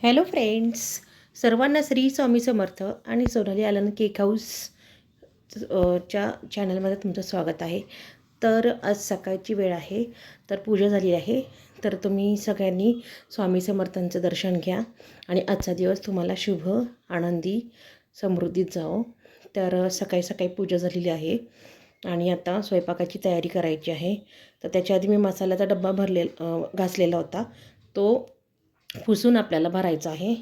Hello friends, सर्वांना श्री स्वामी समर्थ आणि सोनाली आनंद cake house च्या चॅनलमध्ये तुमचं स्वागत आहे. तर आज सकाळची वेळ आहे, तर पूजा झाली आहे. तर तुम्ही सगळ्यांनी स्वामी समर्थांचं दर्शन घ्या आणि आजचा दिवस तुम्हाला शुभ, आनंदी, समृद्धीत जाओ. तर सकाळी सकाळी पूजा झालेली आहे आणि आता स्वयंपाकाची तयारी करायची आहे. तर त्याच्या आधी मी मसाल्याचा डब्बा घासलेला होता, तो पुसून आपल्याला भरायचा आहे.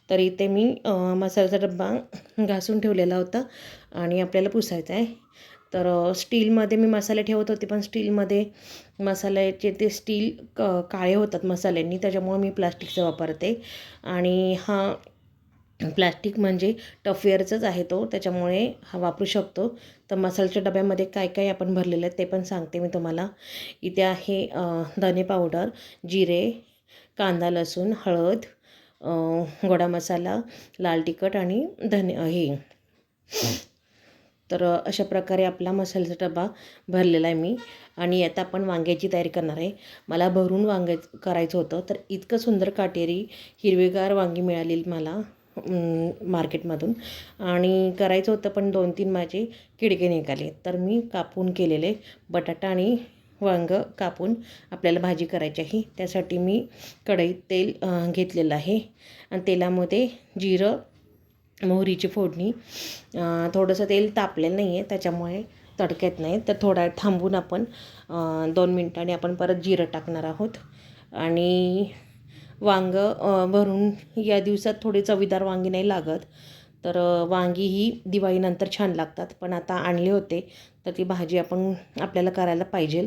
तर इथे मी मसाल्याचा डब्बा घासून ठेवलेला होता आणि आपल्याला पुसायचा आहे. तर स्टीलमध्ये मी मसाले ठेवत होते, पण स्टीलमध्ये मसाल्याचे ते स्टील काळे होतात मसाल्यांनी, त्याच्यामुळे मी प्लास्टिकचा वापरते. आणि हा प्लास्टिक म्हणजे टफवेअरचाच आहे तो, त्याच्यामुळे हा वापरू शकतो. तर मसाल्याच्या डब्यामध्ये काय काय आपण भरलेलं आहे ते पण सांगते मी तुम्हाला. इथे आहे धने पावडर, जिरे, कांदा, लसूण, हळद, गोडा मसाला, लाल तिखट आणि हे. तर अशा प्रकारे आपला मसाल्याचा डबा भरलेला आहे मी. आणि आता आपण वांग्याची तयारी करणार आहे. मला भरून वांगे करायचं होतं, तर इतकं सुंदर काटेरी हिरवेगार वांगी मिळालेली मला मार्केटमधून. आणि करायचं होतं, पण 2-3 माझे किडके निघाले. तर मी कापून केलेले बटाटा आणि वांगं कापून आपल्याला भाजी करायची आहे. त्यासाठी मी कढईत तेल घेतलेलं आहे आणि तेलामध्ये जिरं, मोहरीची फोडणी. थोडंसं तेल तापलेलं नाही आहे, त्याच्यामुळे तडक्यात नाही. तर थोडा वेळ थांबून आपण 2 मिनिटांनी आपण परत जिरं टाकणार आहोत. आणि वांगं भरून या दिवसात थोडे चवीदार वांगी नाही लागत, तर वांगी ही दिवाळीनंतर छान लागतात. पण आता आणले होते, तर ती भाजी आपल्याला करायला पाहिजे.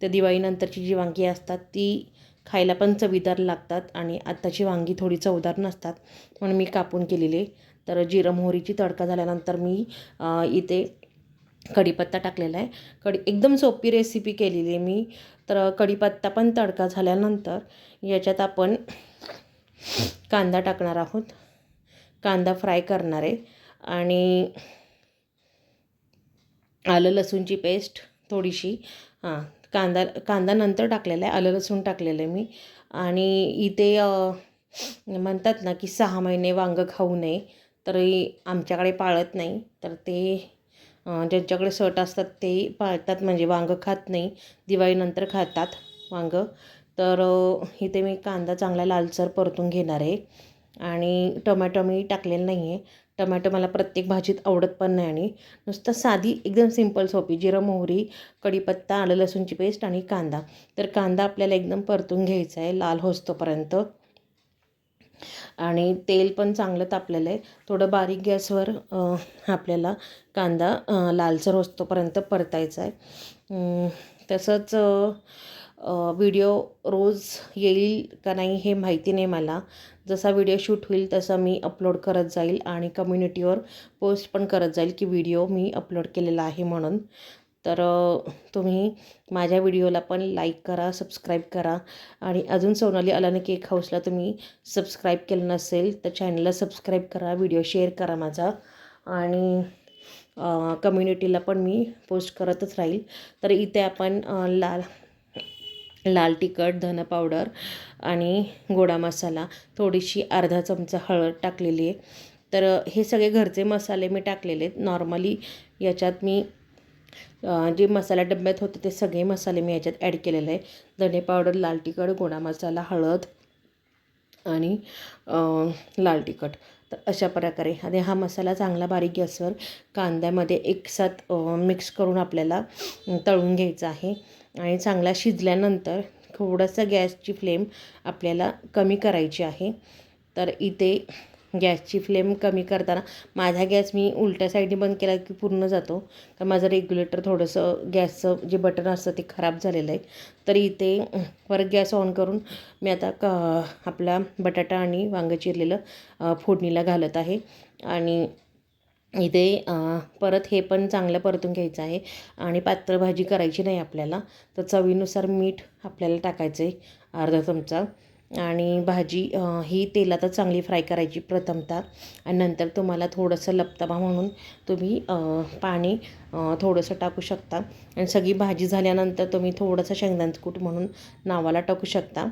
तर दिवाळीनंतरची जी वांगी असतात ती खायला पण चवीदार लागतात आणि आत्ताची वांगी थोडी चवदार नसतात, म्हणून मी कापून केलेले. तर जिरं मोहरीची तडका झाल्यानंतर मी इथे कढीपत्ता टाकलेला आहे. एकदम सोपी रेसिपी केलेली आहे मी. तर कढीपत्ता पण तडका झाल्यानंतर याच्यात आपण कांदा टाकणार आहोत. कांदा फ्राय करणार आहे आणि आलं लसूणची पेस्ट थोडीशी. कांदा नंतर टाकलेला आहे, आलं लसूण टाकलेलं आहे मी. आणि इथे म्हणतात ना की 6 महिने वांगं खाऊ नये, तरी आमच्याकडे पाळत नाही. तर ते ज्यांच्याकडे सट असतात ते पाळतात, म्हणजे वांगं खात नाही, दिवाळीनंतर खातात वांगं. तर इथे मी कांदा चांगला लालसर परतून घेणार आहे. आणि टोमॅटो मी टाकलेलं नाही आहे. टोमॅटो मला प्रत्येक भाजीत आवडत पण नाही. आणि नुसतं साधी एकदम सिंपल सोपी जिरं मोहरी, कढीपत्ता, आलं लसूणची पेस्ट आणि कांदा. तर कांदा आपल्याला एकदम परतून घ्यायचा आहे लाल होईस्तोपर्यंत. आणि तेल पण चांगलं तापलेलं आहे. थोडं बारीक गॅसवर आपल्याला कांदा लालसर होईस्तोपर्यंत परतायचा आहे. तसंच व्हिडिओ रोज येईल का नाही हे माहिती नाही मला. जसा व्हिडिओ शूट होईल तसा मी अपलोड करत जाईल आणि कम्युनिटीवर पोस्ट पण करत जाईल की व्हिडिओ मी अपलोड केलेला आहे म्हणून. तर तुम्ही माझ्या व्हिडिओला पण लाईक करा, सबस्क्राईब करा. आणि अजून सोनाली आनंद केक हाऊसला तुम्ही सबस्क्राईब केलं नसेल तर चॅनलला सबस्क्राईब करा, व्हिडिओ शेअर करा माझा. आणि कम्युनिटीला पण मी पोस्ट करतच राहील. तर इथे आपण लाल तिखट, धन पावडर आणि गोडा मसाला, थोडीशी अर्धा चमचा हळद टाकलेली आहे. तर हे सगळे घरचे मसाले मी टाकलेले आहेत. नॉर्मली याच्यात मी जे मसाला डब्यात होते ते सगळे मसाले मी याच्यात ॲड केलेले आहे. धने पावडर, लाल तिखट, गोडा मसाला, हळद आणि लाल तिखट. तर अशा प्रकारे आणि हा मसाला चांगला बारीक गॅसवर कांद्यामध्ये एकसाथ मिक्स करून आपल्याला तळून घ्यायचा आहे. आणि चांगला शिजल्यानंतर थोडंसं गॅसची फ्लेम आपल्याला कमी करायची आहे. तर इथे गॅसची फ्लेम कमी करताना माझा गॅस मी उलट्या साईडने बंद केला की पूर्ण जातो, कारण माझं रेग्युलेटर थोडंसं गॅसचं जे बटन असतं ते खराब झालेलं आहे. तर इथे परत गॅस ऑन करून मी आता आपला बटाटा आणि वांगं चिरलेलं फोडणीला घालत आहे. आणि इथे परत हे पण चांगलं परतून घ्यायचं आहे. आणि पातळ भाजी करायची नाही आपल्याला. तर चवीनुसार मीठ आपल्याला टाकायचं आहे, अर्धा चमचा. आणि भाजी ही तेलातच चांगली फ्राय करायची प्रथमतः. आणि नंतर तुम्हाला थोडंसं लपतबा म्हणून तुम्ही पाणी थोडंसं टाकू शकता. आणि सगळी भाजी झाल्यानंतर तुम्ही थोडंसं शेंगदाण्याचं कूट म्हणून नावाला टाकू शकता.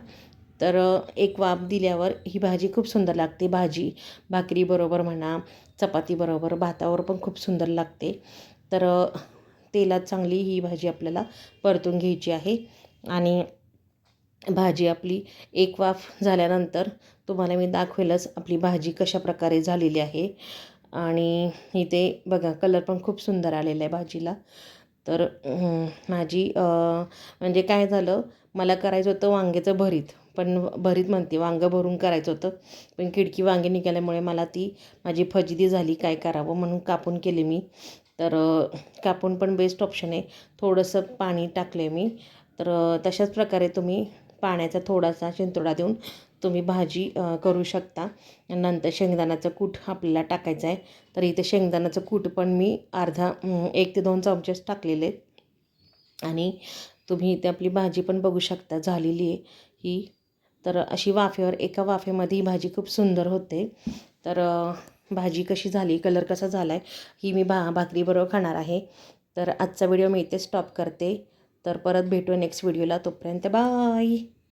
तर एक वाफ दिल्यावर ही भाजी खूप सुंदर लागते. भाजी भाकरीबरोबर म्हणा, चपातीबरोबर, भातावर पण खूप सुंदर लागते. तर तेलात चांगली ही भाजी आपल्याला परतून घ्यायची आहे. आणि भाजी आपली एक वाफ झाल्यानंतर तुम्हाला मी दाखवेलच आपली भाजी कशा प्रकारे झालेली आहे. आणि इथे बघा कलर पण खूप सुंदर आलेला आहे भाजीला. तर माझी म्हणजे काय झालं, मला करायचं होतं वांग्याचं भरीत, पण भरीत म्हणते वांगं भरून करायचं होतं, पण किडकी वांगी निघाल्यामुळे मला ती माझी फजिती झाली. काय करावं म्हणून कापून केले मी. तर कापून पण बेस्ट ऑप्शन आहे. थोडंसं पाणी टाकले मी. तर तशाच प्रकारे तुम्ही पाण्याचा थोडासा शिंतोडा देऊन तुम्ही भाजी करू शकता. नंतर शेंगदाण्याचं कूट आपल्याला टाकायचं आहे. तर इथे शेंगदाण्याचं कूट पण मी अर्धा 1 ते 2 चमचेच टाकलेले. आणि तुम्ही इथे आपली भाजी पण बघू शकता झालेली आहे ही. तर अशी वाफेवर एका वाफेमध्ये ही भाजी खूप सुंदर होते. तर भाजी कशी झाली, कलर कसा झाला आहे, ही मी भाकरीबरोबर खाणार आहे. तर आजचा व्हिडिओ मी इथे स्टॉप करते. तर परत भेटू नेक्स्ट व्हिडिओला. तोपर्यंत बाय.